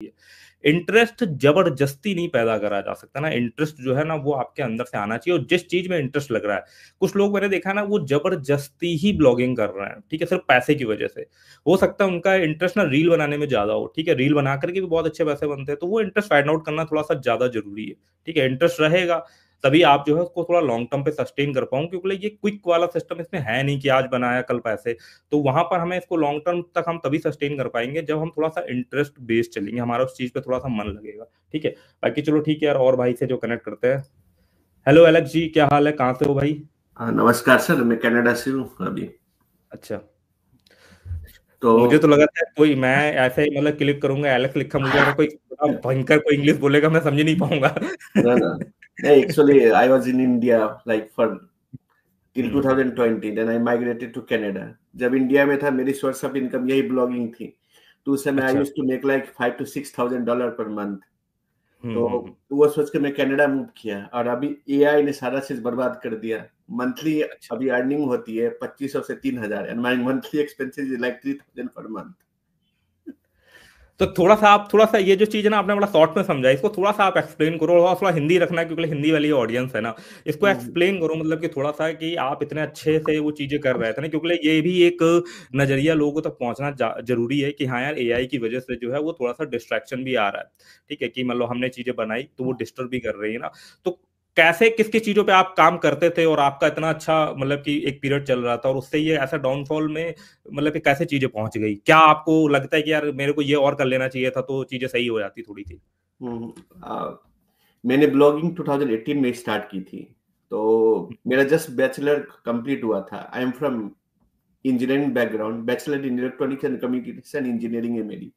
Interest जबरदस्ती नहीं पैदा करा जा सकता ना। इंटरेस्ट जो है ना वो आपके अंदर से आना चाहिए, और जिस चीज में इंटरेस्ट लग रहा है, कुछ लोग मैंने देखा ना वो जबरदस्ती ही ब्लॉगिंग कर रहे हैं, ठीक है, सिर्फ पैसे की वजह से। हो सकता है उनका इंटरेस्ट ना रील बनाने में ज्यादा हो, ठीक है, रील बना करके भी बहुत अच्छे पैसे बनते हैं, तो वो इंटरेस्ट फाइंड आउट करना थोड़ा सा ज्यादा जरूरी है। ठीक है, इंटरेस्ट रहेगा तभी आप जो है उसको थोड़ा लॉन्ग टर्म पे सस्टेन कर पाऊंगे, क्योंकि ये क्विक वाला सिस्टम इसमें है नहीं कि आज बनाया कल पैसे। तो वहां पर हमें इसको लॉन्ग टर्म तक हम तभी सस्टेन कर पाएंगे जब हम थोड़ा सा इंटरेस्ट बेस्ड चलेंगे, हमारा उस चीज पे थोड़ा सा मन लगेगा। ठीक है, बाकी चलो ठीक है यार, और भाई से जो कनेक्ट करते हैं। हेलो एलेक्स जी, क्या हाल है, कहाँ से हो भाई? नमस्कार सर, मैं कनाडा से हूँ अभी। अच्छा, तो मुझे तो लगा था कोई, मैं ऐसे ही मतलब क्लिक करूंगा एलेक्स लिखा, मुझे लगा कोई बड़ा भयंकर कोई इंग्लिश बोलेगा, मैं समझ नहीं पाऊंगा। ना ना नहीं, actually I was in India like for till hmm, 2020, then I migrated to Canada. जब इंडिया में था मेरी सोर्स ऑफ इनकम यही ब्लॉगिंग थी। तो उस समय आई अच्छा। Used to make like $5,000 to $6,000 per month. हम्म, तो वो सोच के मैं कनाडा मूव किया, और अभी एआई ने सारा चीज बर्बाद कर दिया। मंथली अच्छा। अभी अर्निंग होती है 2500 से 3000, and my monthly expenses is like 3000 per month. तो थोड़ा सा ये जो चीज है ना आपने बड़ा शॉर्ट में समझा, इसको थोड़ा सा आप एक्सप्लेन करो, और थोड़ा हिंदी रखना क्योंकि हिंदी वाली ऑडियंस है ना। इसको एक्सप्लेन करो, मतलब कि थोड़ा सा कि आप इतने अच्छे से वो चीजें कर रहे थे ना, क्योंकि ये भी एक नजरिया लोगों तक पहुंचना जरूरी है कि हाँ यार एआई की वजह से जो है वो थोड़ा सा डिस्ट्रैक्शन भी आ रहा है। ठीक है, कि मतलब हमने चीजें बनाई तो वो डिस्टर्ब भी कर रही है ना। तो कैसे किस किस चीजों पे आप काम करते थे और आपका इतना अच्छा मतलब कि एक पीरियड चल रहा था, और उससे ये ऐसा डाउनफॉल में मतलब कि कैसे चीजें पहुंच गई? क्या आपको लगता है कि यार मेरे को ये और कर लेना चाहिए था तो चीजें सही हो जाती थोड़ी सी? हम्म, आ, मैंने ब्लॉगिंग 2018 में स्टार्ट की थी। तो मेरा जस्ट बैचलर कंप्लीट हुआ था। I am from engineering background, bachelor in electronics and communication engineering है मेरी।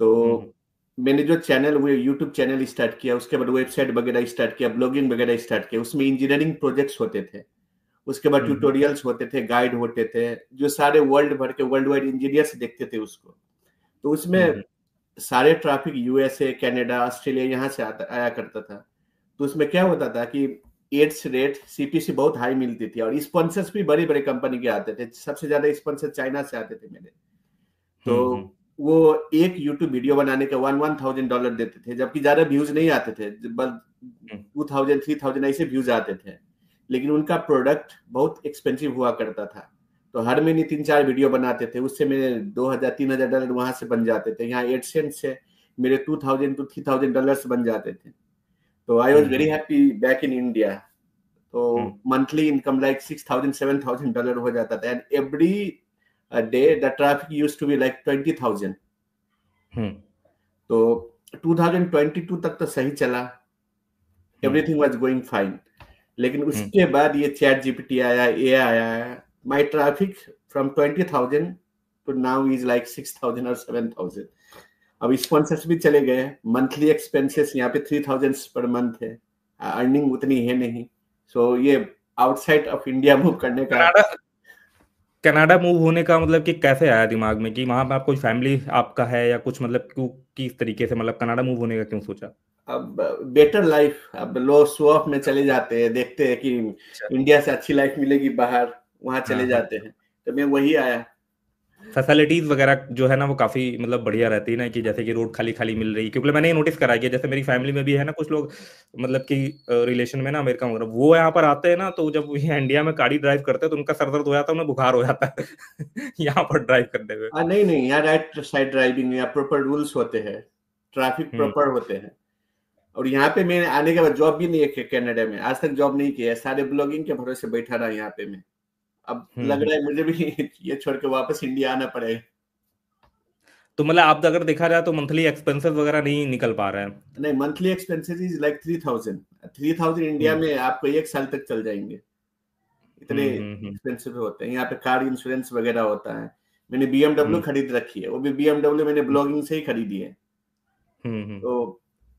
तो हम्म, मैंने जो चैनल, वो यूट्यूब चैनल स्टार्ट किया, उसके बाद वेबसाइट वगैरह स्टार्ट किया, ब्लॉगिंग वगैरह स्टार्ट किया। उसमें इंजीनियरिंग प्रोजेक्ट्स होते थे, उसके बाद हम्म, ट्यूटोरियल्स होते थे, गाइड होते थे, जो सारे वर्ल्ड भर के वर्ल्ड वाइड इंजीनियर्स देखते थे उसको। तो उसमें हम्म, सारे ट्रैफिक यूएसए, कनाडा, ऑस्ट्रेलिया यहाँ से आया करता था। तो उसमें क्या होता था कि एड्स रेट, सीपीसी बहुत हाई मिलती थी, और स्पॉन्सर्स भी बड़ी बड़ी कंपनी के आते थे। सबसे ज्यादा स्पॉन्सर चाइना से आते थे मेरे। तो हम्म, हम्म, वो एक यूट्यूब वीडियो बनाने का $1,000 देते थे, जबकि ज्यादा व्यूज नहीं आते थे, बस हम्म, 2000 3000 ऐसे व्यूज आते थे। लेकिन उनका प्रोडक्ट बहुत एक्सपेंसिव हुआ करता था। तो हर महीने 3 4 वीडियो बनाते थे, उससे मेरे $2000 3000 वहां से बन जाते थे। यहाँ एडसेंस से मेरे $2000 to $3000 बन जाते थे। तो I was very hmm, happy back in India. तो hmm, monthly income like $6000 to $7000 हो जाता था, and every day the traffic used to be like 20,000। Hmm, तो 2022 तक तो सही चला, hmm, everything was going fine. लेकिन हम्म, उसके बाद ये चैट जीपीटी आया, ए आया। My traffic from 20,000 to now is like 6,000 और 7,000। अब स्पॉन्सर्स भी चले गए। मंथली एक्सपेंसेस यहाँ पे 3,000 पर मंथ है, अर्निंग उतनी है नहीं। सो ये आउटसाइड ऑफ इंडिया मूव करने का। कनाडा कनाडा मूव होने का मतलब कि कैसे आया दिमाग में कि वहां पर आप कोई फैमिली आपका है या कुछ, मतलब क्यों, किस तरीके से मतलब कनाडा मूव होने का क्यों सोचा? अब बेटर लाइफ, अब लोग शो ऑफ में चले जाते हैं, देखते हैं कि अच्छा। इंडिया से अच्छी लाइफ मिलेगी बाहर, वहां हाँ चले हाँ, जाते हैं। तो मैं वही आया। फैसिलिटीज वगैरह जो है ना वो काफी मतलब बढ़िया रहती है ना, कि जैसे कि रोड खाली खाली मिल रही है, क्योंकि मैंने ये नोटिस करा है कि जैसे मेरी फैमिली में भी है ना कुछ लोग, मतलब कि रिलेशन में ना अमेरिका वगैरह, वो यहाँ पर आते हैं ना, तो जब वो यहाँ इंडिया में गाड़ी ड्राइव करते हैं तो उनका सर दर्द हो जाता है, उन्हें बुखार हो जाता है यहाँ पर ड्राइव करते हुए। नहीं नहीं, यहाँ राइट साइड ड्राइविंग या प्रॉपर रूल्स होते हैं, ट्रैफिक हम्म, प्रॉपर होते हैं। और यहाँ पे मैं आने के बाद जॉब भी नहीं है कनाडा में, आज तक जॉब नहीं किया है, सारे ब्लॉगिंग के भरोसे बैठा रहा यहाँ पे मैं। अब हम्म, लग रहा है मुझे भी ये छोड़ के वापस इंडिया आना पड़ेगा। तो मतलब आप अगर देखा जाए तो मंथली एक्सपेंसेस वगैरह नहीं निकल पा रहे हैं? नहीं, monthly expenses is like 3,000 India hmm, में आपको 1 साल तक चल जाएंगे, इतने हम्म, एक्सपेंसिव होते हैं। यहाँ पे कार इंश्योरेंस वगैरह होता है। मैंने बीएमडब्ल्यू हम्म, खरीद रखी है, वो भी बीएमडब्ल्यू मैंने ब्लॉगिंग से ही खरीदी है। हम्म, तो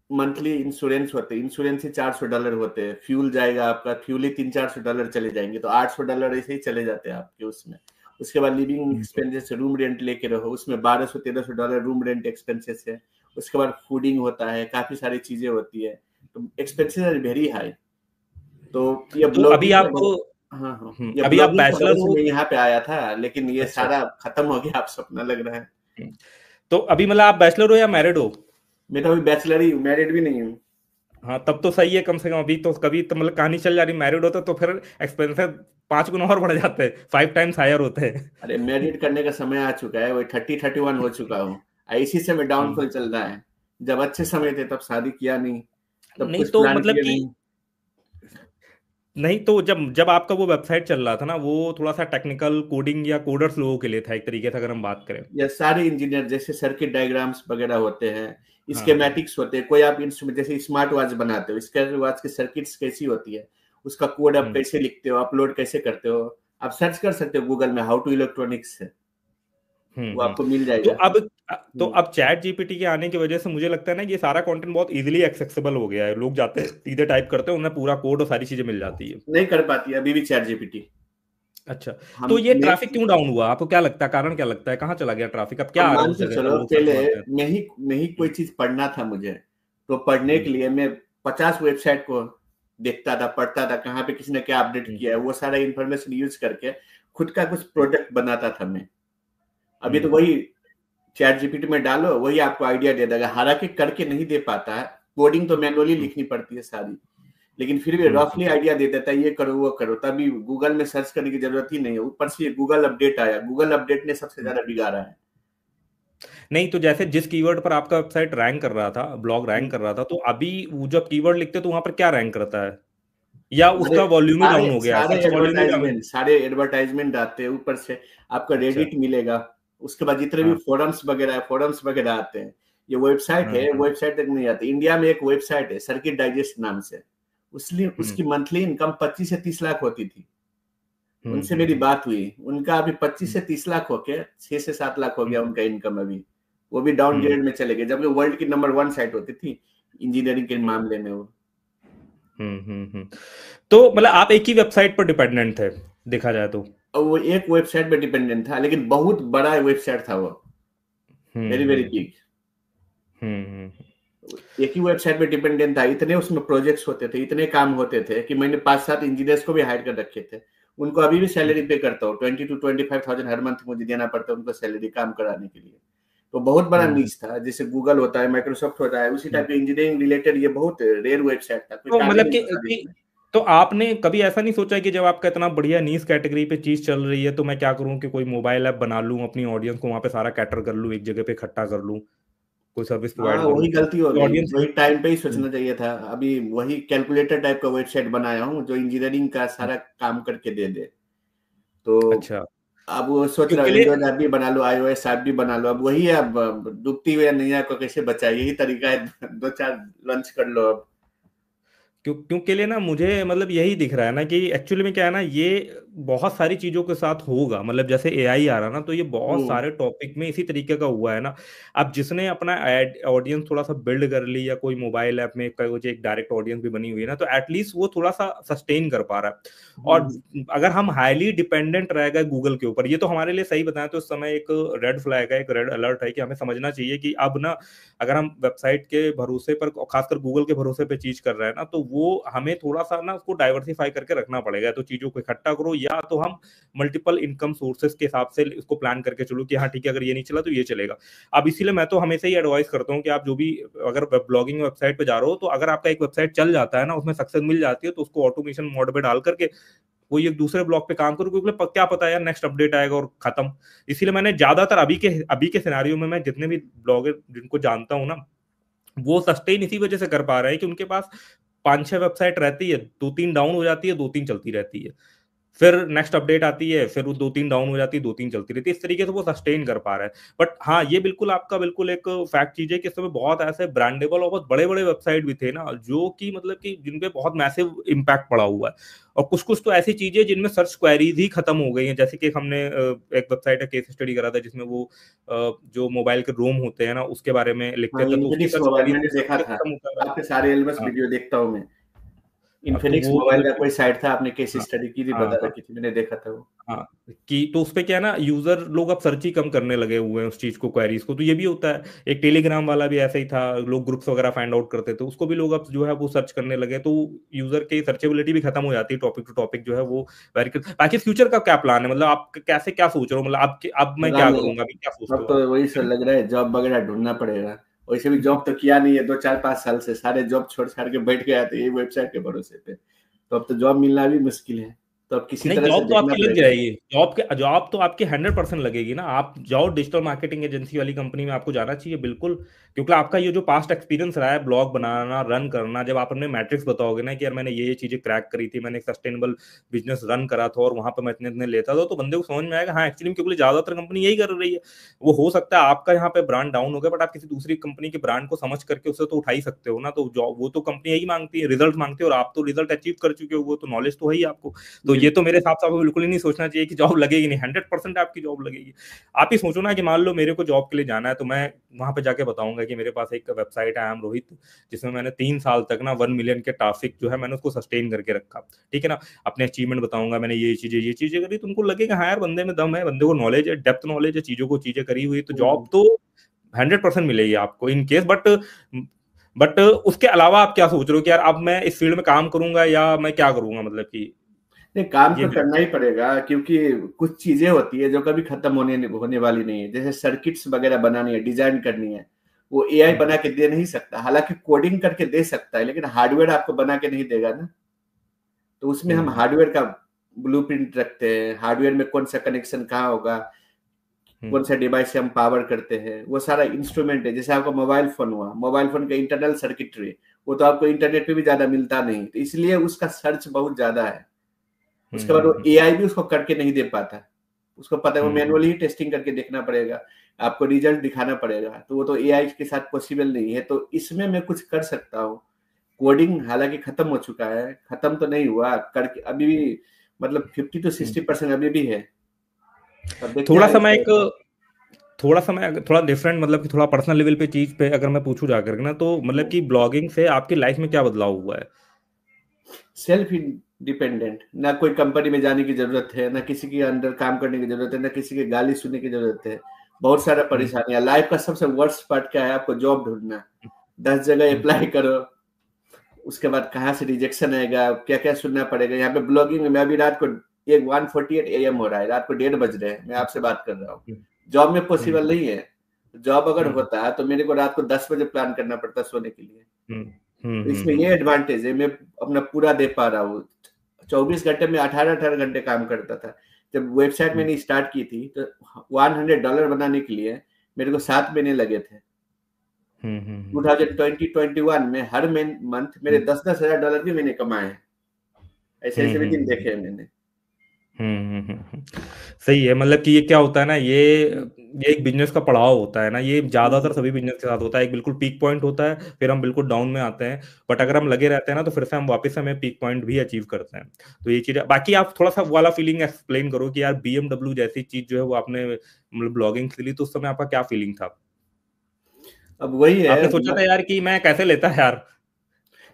मंथली इंश्योरेंस होते हैं, इंश्योरेंस ही $400 होते हैं। फ्यूल जाएगा आपका, फ्यूल ही $300 400 चले जाएंगे, तो $800 ऐसे ही चले जाते हैं आपके उसमें। उसके बाद लिविंग हम्म, एक्सपेंसेस, रूम रेंट लेके रहो, उसमें $1200 1300 रूम रेंट एक्सपेंसेस है। उसके बाद फूडिंग होता है, काफी सारी चीजें होती है। तो एक्सपेंसेस आर वेरी हाई। तो ये तो अभी ब्लॉगिंग आप, का, हाँ हाँ, ये अभी आप ब्लॉगिंग के बैचलर भरोसे हो? मैं यहाँ पे आया था, लेकिन ये अच्छा। सारा खत्म हो गया, आप सपना लग रहा है। हम्म। तो अभी मतलब आप बैचलर हो या मैरिड हो? मैं तो अभी बैचलर ही हूँ, मैरिड भी नहीं हूँ। हाँ तब तो सही है, कम से कम अभी तो कभी तो मतलब कहानी चल जा रही, मैरिड होता तो फिर एक्सपेंसेस 5 गुना और बढ़ जाते हैं, 5 टाइम्स हायर होते हैं। अरे मैरिड करने का समय आ चुका है, वही 30-31 हो चुका हूँ। इसी समय हम्म। डाउनफॉल चल रहा है। जब अच्छे समय थे तब शादी किया नहीं, तब नहीं कुछ तो प्लान मतलब किया कि, नहीं। नहीं तो जब जब आपका वो वेबसाइट चल रहा था ना, वो थोड़ा सा टेक्निकल कोडिंग या कोडर्स लोगों के लिए था एक तरीके से, अगर हम बात करें। या सारे इंजीनियर, जैसे सर्किट डायग्राम्स वगैरह होते हैं, हाँ हाँ। स्केमेटिक्स होते हैं, कोई आप इंस्ट्रूमेंट जैसे स्मार्ट वॉच बनाते हो, स्मार्ट वॉच की सर्किट्स कैसी होती है, उसका कोड आप हम्म कैसे लिखते हो, अपलोड कैसे करते हो, आप सर्च कर सकते हो गूगल में, हाउ टू इलेक्ट्रॉनिक्स से, वो हम्म। आपको मिल तो जाएगा। अब तो हम्म। अब चैट जीपीटी के आने की वजह से मुझे लगता है ना, ये सारा कंटेंट बहुत इजीली एक्सेसिबल हो गया है, लोग जाते हैं सीधे टाइप करते हैं, उन्हें पूरा कोड और सारी चीजें मिल जाती है। नहीं कर पाती अभी भी चैट जीपीटी। अच्छा। तो हम ये मैं ट्रैफिक क्यों डाउन हुआ, आपको क्या लगता है, कारण क्या लगता है, कहाँ चला गया ट्रैफिक, अब अब क्या आ रहा है मान उस के जगह पर चलो, लोग सर्च पहले मारते हैं? मैं ही कोई हम्म चीज पढ़ना था मुझे, तो पढ़ने के हम्म लिए मैं 50 वेबसाइट को देखता था, पढ़ता था, कहाँ पे किसी ने क्या अपडेट हम्म किया है, वो सारा इंफॉर्मेशन यूज करके खुद का कुछ हम्म प्रोडक्ट बनाता था मैं। अभी तो हम्म वही चैट जीपीटी में डालो, वही आपको आइडिया दे देगा, हालांकि करके नहीं दे पाता है, कोडिंग तो मैनुअली हम्म लिखनी पड़ती है सारी, लेकिन फिर भी हम्म। रफली आइडिया दे देता है, ये करो वो करो, तभी गूगल में सर्च करने की जरूरत ही नहीं है। ऊपर से गूगल अपडेट आया, गूगल अपडेट ने सबसे हम्म। ज्यादा बिगाड़ा है। नहीं तो जैसे जिस कीवर्ड पर आपका वेबसाइट रैंक कर रहा था, ब्लॉग रैंक कर रहा था, तो अभी वो जब कीवर्ड लिखते तो वहां पर क्या रैंक करता है, या सारे उसका वॉल्यूम ही सारे डाउन हो गया है, सारे सर्च वॉल्यूम ही डाउन? एडवर्टाइजमेंट सारे एडवर्टाइजमेंट आते हैं, ऊपर से आपका अच्छा। रेडिट मिलेगा, उसके बाद जितने भी हाँ फोरम्स वगैरह आते हैं, ये वेबसाइट हाँ है, हाँ। वेबसाइट तक नहीं आती। इंडिया में एक वेबसाइट है सर्किट डाइजेस्ट नाम से, उसकी हम्म उसकी मंथली इनकम 25 से 30 लाख होती थी। हम्म उनसे हम्म मेरी हम्म बात हुई, उनका अभी 25 से 30 लाख होके 6 से 7 लाख हो गया उनका इनकम अभी। वो भी हम्म डाउनग्रेड में चले गए, जबकि वर्ल्ड की नंबर 1 साइट होती थी इंजीनियरिंग के हम्म मामले में वो। हम्म। तो मतलब आप एक ही वेबसाइट पर डिपेंडेंट थे, देखा जाए तो? और वो एक वेबसाइट पे डिपेंडेंट था, लेकिन बहुत बड़ा वेबसाइट था वो, वेरी वेरी हम्म बिग। हम्म। एक ही वेबसाइट पे डिपेंडेंट था, इतने उसमें प्रोजेक्ट्स होते थे, इतने काम होते थे कि मैंने 5-7 इंजीनियर्स को भी हायर कर रखे थे। उनको अभी भी सैलरी पे करता हूँ, 20 to 25 थाउजेंड हर मंथ मुझे देना पड़ता है उनको सैलरी काम कराने के लिए। तो बहुत बड़ा हम्म नीच था, जैसे गूगल होता है, माइक्रोसॉफ्ट होता है, उसी टाइप हम्म। के इंजीनियरिंग रिलेटेड ये बहुत रेयर वेबसाइट था, कोई तो काम ही मतलब नहीं होता था कि इसमें। तो आपने कभी ऐसा नहीं सोचा कि जब आपका इतना बढ़िया नीश कैटेगरी पे चीज चल रही है, तो मैं क्या करूं कि कोई मोबाइल ऐप बना लूं, अपनी ऑडियंस को वहां पे सारा कैटर कर लूं, एक जगह पे इकट्ठा कर लूं, कोई सर्विस हाँ, प्रोवाइड करूं, वही गलती हो गई, ऑडियंस? वही टाइम पे ही सोचना चाहिए था। अभी वही कैलकुलेटर टाइप का वेबसाइट बनाया हूँ जो इंजीनियरिंग का सारा काम करके दे दे। तो अच्छा। अब वो सोच रहा क्योंकि हूँ लिए एंड्रॉइड ऐप भी बना लो, आईओएस ऐप भी बना लो, अब वही है, अब डूबती हुई नैया को कैसे बचाए, यही तरीका है। 2-4 लॉन्च कर लो अब। क्योंकि लिए ना मुझे मतलब यही दिख रहा है ना कि एक्चुअली में क्या है ना, ये बहुत सारी चीजों के साथ होगा, मतलब जैसे एआई आ रहा ना, तो ये बहुत हम्म। सारे टॉपिक में इसी तरीके का हुआ है ना। अब जिसने अपना ऑडियंस थोड़ा सा बिल्ड कर ली, या कोई मोबाइल ऐप में एक डायरेक्ट ऑडियंस भी बनी हुई है ना, तो एटलीस्ट वो थोड़ा सा सस्टेन कर पा रहा है। और हम्म। अगर हम हाईली डिपेंडेंट रह गए गूगल के ऊपर, ये तो हमारे लिए सही बताएं तो उस समय एक रेड फ्लैग है, एक रेड अलर्ट है, कि हमें समझना चाहिए कि अब ना, अगर हम वेबसाइट के भरोसे पर, खासकर गूगल के भरोसे पे चीज कर रहे हैं ना, तो वो हमें थोड़ा सा ना उसको डाइवर्सिफाई करके रखना पड़ेगा। तो चीजों को इकट्ठा करो, या तो हम मल्टीपल इनकम सोर्सेज के हिसाब से इसको प्लान करके चलो कि हाँ ठीक है, अगर ये नहीं चला तो ये चलेगा। अब इसीलिए मैं तो हमेशा ही एडवाइस करता हूँ कि आप जो भी, अगर वेब ब्लॉगिंग वेबसाइट पे जा रहे हो, तो अगर आपका एक वेबसाइट चल जाता है ना, उसमें सक्सेस मिल जाती है, तो उसको ऑटोमेशन मोड पे डाल करके कोई एक दूसरे ब्लॉग पे काम करो, क्योंकि क्या पता है यार, नेक्स्ट अपडेट आएगा और खत्म। इसीलिए मैंने ज्यादातर अभी के सिनारियो में, मैं जितने भी ब्लॉगर जिनको जानता हूँ ना, वो सस्टेन इसी वजह से कर पा रहे हैं कि उनके पास 5-6 वेबसाइट रहती है, 2-3 डाउन हो जाती है, 2-3 चलती रहती है, फिर नेक्स्ट अपडेट आती है, फिर वो 2-3 डाउन हो जाती है, 2-3 चलती रहती है, इस तरीके से वो सस्टेन कर पा रहा है। बट हाँ, ये बिल्कुल आपका बिल्कुल एक फैक्ट चीज है कि इस समय बहुत ऐसे ब्रांडेबल और बहुत बड़े बड़े वेबसाइट भी थे ना, जो कि मतलब कि जिनपे बहुत मैसिव इम्पैक्ट पड़ा हुआ है। और कुछ कुछ तो ऐसी चीजें जिनमें सर्च क्वेरीज ही खत्म हो गई हैं, जैसे कि हमने एक वेबसाइट का केस स्टडी करा था, जिसमें वो जो मोबाइल के रोम होते हैं ना, उसके बारे में हाँ, लिखते थे, तो उसकी इन्फिनिक्स सर्च मोबाइल क्वेरीज मैंने भी देखा सबसे था, खत्म होता है। आपके सारे एल्बस हाँ। वीडियो देखता हूँ मैं। तो इन्फिनिक्स वो मोबाइल मतलब का कि, कोई साइट था, आपने केस हाँ स्टडी की थी, हाँ बता हाँ रखी थी, मैंने देखा था वो। हाँ, कि तो उस पे क्या है ना, यूजर लोग अब सर्च ही कम करने लगे हुए हैं उस चीज को, क्वेरीज को, तो ये भी होता है। एक टेलीग्राम वाला भी ऐसा ही था, लोग ग्रुप्स वगैरह फाइंड आउट करते थे, उसको भी लोग अब जो है वो सर्च करने लगे, तो यूजर की सर्चेबिलिटी भी खत्म हो जाती है, टॉपिक टू टॉपिक जो है वो वेरी। बाकी फ्यूचर का क्या प्लान है, मतलब आप कैसे क्या सोच रहे हो, मतलब अब मैं पता क्या नहीं, करूंगा, अभी क्या सोचते अब हो तो आप? वही सब लग रहा है, जॉब वगैरह ढूंढना पड़ेगा। वैसे भी जॉब तो किया नहीं है 2 4 5 साल से, सारे जॉब छोड़ छाड़ के बैठ गया था यही वेबसाइट के भरोसे पे, तो अब तो जॉब मिलना भी मुश्किल है, तो अब किसी नहीं, तरह से जॉब तो देखना आपकी लग पड़ेगा। जाएगी। जॉब तो आपकी 100% लगेगी ना। आप जाओ डिजिटल मार्केटिंग एजेंसी वाली कंपनी में, आपको जाना चाहिए बिल्कुल। क्योंकि आपका ये जो पास्ट एक्सपीरियंस रहा है, ब्लॉग बनाना, रन करना, जब आप अपने मैट्रिक्स बताओगे ना कि यार मैंने ये चीजें क्रैक करी थी, मैंने एक सस्टेनेबल बिजनेस रन करा था और वहां पर मैं इतने इतने लेता था, तो बंदे को समझ में आएगा हाँ एक्चुअली, क्योंकि ज्यादातर कंपनी यही कर रही है। वो हो सकता है आपका यहाँ पे ब्रांड डाउन हो गया, बट आप किसी दूसरी कंपनी के ब्रांड को समझ करके उसे तो उठा ही सकते हो ना। तो जॉब वो तो कंपनी यही मांगती है, रिजल्ट मांगती है, और आप तो रिजल्ट अचीव कर चुके हो, वो तो नॉलेज तो है ही आपको। तो ये तो बिल्कुल। मेरे हिसाब से आपको बिल्कुल ही नहीं सोचना चाहिए कि जॉब लगेगी नहीं। 100% आपकी जॉब लगेगी। आप ही सोचो ना कि मान लो मेरे को जॉब के लिए जाना है, तो मैं वहां पे जाके बताऊंगा कि मेरे पास एक वेबसाइट है आई एम रोहित, जिसमें मैंने 3 साल तक ना 1 मिलियन के ट्रैफिक जो है मैंने उसको सस्टेन करके रखा। ठीक है ना। अपने अचीवमेंट बताऊंगा, मैंने ये चीजें करी, तो उनको लगेगा हाँ यार बंदे में दम है, बंदे को नॉलेज है, डेप्थ नॉलेज है, चीजों को चीजें करी हुई, तो जॉब तो 100% मिलेगी आपको इन केस। बट उसके अलावा आप क्या सोच रहे हो कि यार अब मैं इस फील्ड में काम करूंगा या मैं क्या करूंगा, मतलब कि नहीं, काम ये तो मेरा। करना ही पड़ेगा, क्योंकि कुछ चीजें होती है जो कभी खत्म होने वाली नहीं है, जैसे सर्किट्स वगैरह बनानी है, डिजाइन करनी है, वो एआई बना के दे नहीं सकता। हालांकि कोडिंग करके दे सकता है, लेकिन हार्डवेयर आपको बना के नहीं देगा ना। तो उसमें हम हम्म हार्डवेयर का ब्लूप्रिंट रखते हैं, हार्डवेयर में कौन सा कनेक्शन कहाँ होगा, हम्म कौन सा डिवाइस से हम पावर करते हैं, वो सारा इंस्ट्रूमेंट है। जैसे आपका मोबाइल फोन हुआ, मोबाइल फोन का इंटरनल सर्किटरी, वो तो आपको इंटरनेट पे भी ज्यादा मिलता नहीं, तो इसलिए उसका सर्च बहुत ज्यादा है। हम्म उसके बाद वो हम्म एआई भी उसको करके नहीं दे पाता, उसको पता है वो हम्म मैनुअली ही टेस्टिंग करके देखना पड़ेगा, आपको रिजल्ट दिखाना पड़ेगा, तो वो तो एआई के साथ पॉसिबल नहीं है। तो इसमें मैं कुछ कर सकता हूँ। कोडिंग हालांकि खत्म हो चुका है, खत्म तो नहीं हुआ करके अभी भी, मतलब 50 to 60% अभी भी है। अब देखते हैं थोड़ा आगे सा मैं क्या एक होता है। थोड़ा डिफरेंट, मतलब कि थोड़ा पर्सनल लेवल पे चीज पे अगर मैं पूछूं जाकर के ना, तो मतलब कि ब्लॉगिंग से आपकी लाइफ में क्या बदलाव हुआ है? सेल्फ डिपेंडेंट, ना कोई कंपनी में जाने की जरूरत है, ना किसी के अंडर काम करने की जरूरत है, ना किसी की गाली सुनने की जरूरत है। बहुत सारा हम्म परेशानियां। लाइफ का सबसे वर्स्ट पार्ट क्या है, आपको जॉब ढूंढना, 10 जगह हम्म अप्लाई करो, उसके बाद कहाँ से रिजेक्शन आएगा, क्या क्या सुनना पड़ेगा। यहाँ पे ब्लॉगिंग में मैं अभी रात को 1:48 AM हो रहा है, रात को 1:30 बज रहे हैं, मैं आपसे बात कर रहा हूँ। जॉब में हम्म पॉसिबल नहीं है। जॉब अगर हम्म होता तो मेरे को रात को 10 बजे प्लान करना पड़ता सोने के लिए। हम्म तो इसमें ये एडवांटेज है, मैं अपना पूरा दे पा रहा हूँ। 24 घंटे में 18 18 घंटे काम करता था। जब वेबसाइट हम्म मैंने स्टार्ट की थी तो $100 बनाने के लिए मेरे को 7 महीने लगे थे। हम्म 2020-21 में हर मंथ मेरे हम्म 10-10 हजार डॉलर भी मैंने कमाए हैं। ऐसे ऐसे भी दिन हम्म देखे हैं मैंने। सही है। मतलब कि ये क्या होता है ना, ये एक बिजनेस का पड़ाव होता है ना, ये ज्यादातर सभी बिजनेस के साथ होता है। एक बिल्कुल पीक पॉइंट होता है, फिर हम बिल्कुल डाउन में आते हैं, बट अगर हम लगे रहते हैं ना, तो फिर से हम वापस हमें पीक पॉइंट भी अचीव करते हैं। तो ये चीज है। बाकी आप थोड़ा सा वो वाला फीलिंग एक्सप्लेन करो कि यार बीएमडब्ल्यू जैसी चीज जो है वो आपने मतलब ब्लॉगिंग के लिए, तो उस समय आपका क्या फीलिंग था? अब वही है। आपने सोचा था यार कि मैं कैसे लेता है यार?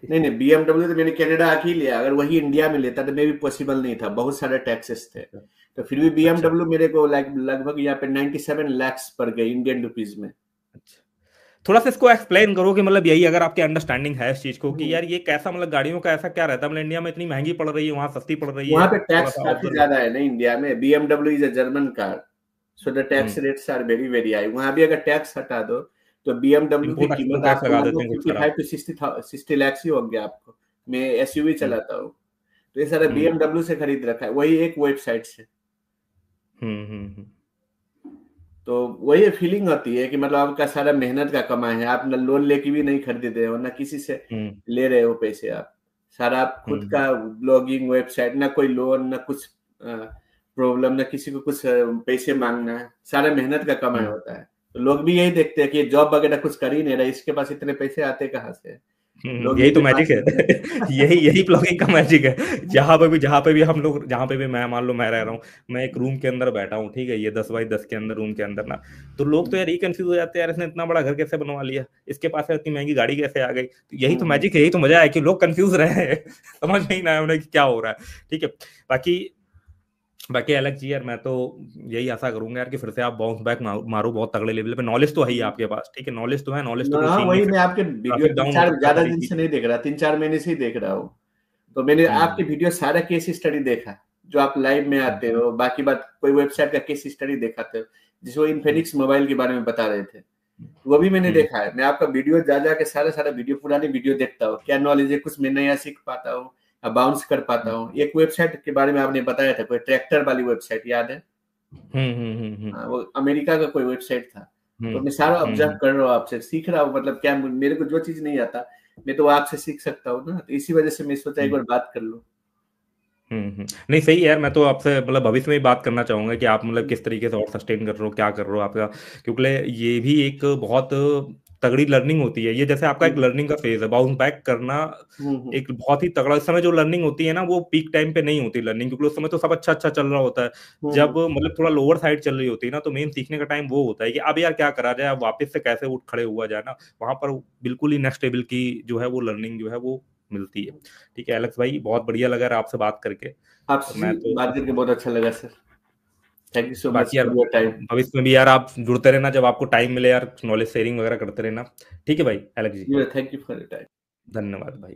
नहीं नहीं, बीएमडब्ल्यू तो मैंने कनाडा आके ही लिया, अगर वही इंडिया में लेता तो मैं भी पॉसिबल नहीं था, बहुत सारे टैक्सेस थे। तो फिर भी अच्छा बीएमडब्ल्यू मेरे को लगभग यहाँ पे 97 लाख पड़ गए इंडियन रुपीज में। अच्छा। थोड़ा सा इसको एक्सप्लेन करो कि मतलब यही, अगर आपकी अंडरस्टैंडिंग है इस चीज को, कि हम्म। यार ये कैसा, मतलब गाड़ियों का ऐसा क्या रहता है, मतलब इंडिया में इतनी महंगी पड़ रही है, वहां सस्ती पड़ रही है, वहां पे थोड़ा टैक्स सा काफी ऑब्जर्व। ज्यादा है ना इंडिया में। BMW is a German car, so the tax hmm rates are very very high. वहां भी अगर टैक्स हटा दो तो बीएमडब्ल्यू की इम्पोर्ट कीमत एक्सपोर्ट टैक्स आपको लगा देते लगभग हैं कुछ फिफ्टी सारा। फाइव टू सिक्सटी लैक्स ही होंगे आपको। मैं एसयूवी हम्म चलाता हूँ, तो ये सारा हम्म बीएमडब्ल्यू से खरीद रखा है, वही एक वेबसाइट से। हम्म हम्म हम्म तो वही फीलिंग होती है कि मतलब आपका सारा मेहनत का कमाई है, आप न लोन लेके भी नहीं खरीदते हो, ना किसी से हम्म ले रहे हो पैसे। आप सारा आप खुद हम्म का ब्लॉगिंग वेबसाइट, ना कोई लोन, ना कुछ प्रॉब्लम, ना किसी को कुछ पैसे मांगना है, सारा मेहनत का कमाई हम्म होता है। तो लोग भी यही देखते हैं कि जॉब वगैरह कुछ कर ही नहीं रहा, इसके पास इतने पैसे आते कहाँ से। लोग यही ये तो भी मान मैजिक है। लेते हैं। यही ब्लॉगिंग का मैजिक है। जहाँ पे भी हम लोग, जहाँ पे भी मैं, मान लो मैं रह रहा हूँ, मैं एक रूम के अंदर बैठा हूँ, ठीक है, ये 10 बाई 10 के अंदर, रूम के अंदर ना, तो लोग तो यार ये कंफ्यूज हो जाते हैं, यार इसने इतना बड़ा घर कैसे बनवा लिया, इसके पास यार इतनी महंगी गाड़ी कैसे आ गई। तो यही तो हम्म। मैजिक है, यही तो मजा है कि लोग कंफ्यूज रहे हैं। समझ नहीं ना आया उन्हें कि क्या हो रहा है। ठीक है। बाकी बाकी अलग चीज यार, मैं तो यही आशा करूंगा यार कि फिर से आप बाउंस बैक मारो बहुत तगड़े लेवल पे। नॉलेज तो है ही आपके पास, ठीक है, नॉलेज तो है, नॉलेज तो कोई हाँ, छीन नहीं वही मैं सकता। आपके वीडियो ट्रैफिक तीन डाउन हो चार सकता है, ज्यादा सारी दिन से चीजें। नहीं देख रहा, 3 4 महीने से ही देख रहा हूँ। तो मैंने हम्म आपके वीडियो सारा केस स्टडी देखा, जो आप लाइव में आते हो, बाकी बात कोई वेबसाइट का केस स्टडी देखाते हो, जिसको हम्म इन्फिनिक्स मोबाइल के बारे में बता रहे थे। वो भी मैंने देखा है। मैं आपका वीडियो जा जाके सारा वीडियो, पुरानी वीडियो देखता हूँ, क्या नॉलेज है, कुछ मैं नया सीख पाता हूँ, बाउंस कर पाता हूँ। एक वेबसाइट के बारे में आपने बताया था, कोई ट्रैक्टर वाली वेबसाइट, याद है? वो अमेरिका का कोई वेबसाइट था। तो मैं सारा ऑब्जर्व कर रहा हूँ, आपसे सीख रहा हूँ। मतलब क्या, मेरे को जो चीज नहीं आता मैं तो आपसे सीख सकता हूँ ना, तो इसी वजह से मैं सोचा एक बार बात कर लूँ। नहीं सही है यार, मैं तो आपसे मतलब भविष्य में भी बात करना चाहूंगा कि आप मतलब किस तरीके से और सस्टेन कर रहे हो, क्या कर रहे हो आपका, क्योंकि ये भी एक बहुत तगड़ी लर्निंग होती है। ये जैसे आपका एक लर्निंग का फेज है, बाउंस बैक करना एक बहुत ही तगड़ा। इस समय जो लर्निंग होती है ना, वो पीक टाइम पे नहीं होती लर्निंग, क्योंकि उस समय तो सब अच्छा अच्छा चल रहा होता है। जब मतलब थोड़ा लोअर साइड चल रही होती है ना, तो मेन सीखने का टाइम वो होता है कि अब यार क्या करा जाए, अब वापस से कैसे उठ खड़े हुआ जाए ना, वहां पर बिल्कुल ही नेक्स्ट लेवल की जो है वो लर्निंग जो है वो मिलती है। ठीक है एलेक्स भाई, बहुत बढ़िया लगा यार आपसे बात करके। और आपसे मैं तो बात करके बहुत अच्छा लगा sir. Thank you so much बाकी यार फॉर योर टाइम। भविष्य में भी यार आप जुड़ते रहना, जब आपको टाइम मिले यार, नॉलेज शेयरिंग वगैरह करते रहना। ठीक है भाई Alex ji, thank you for your time. धन्यवाद भाई।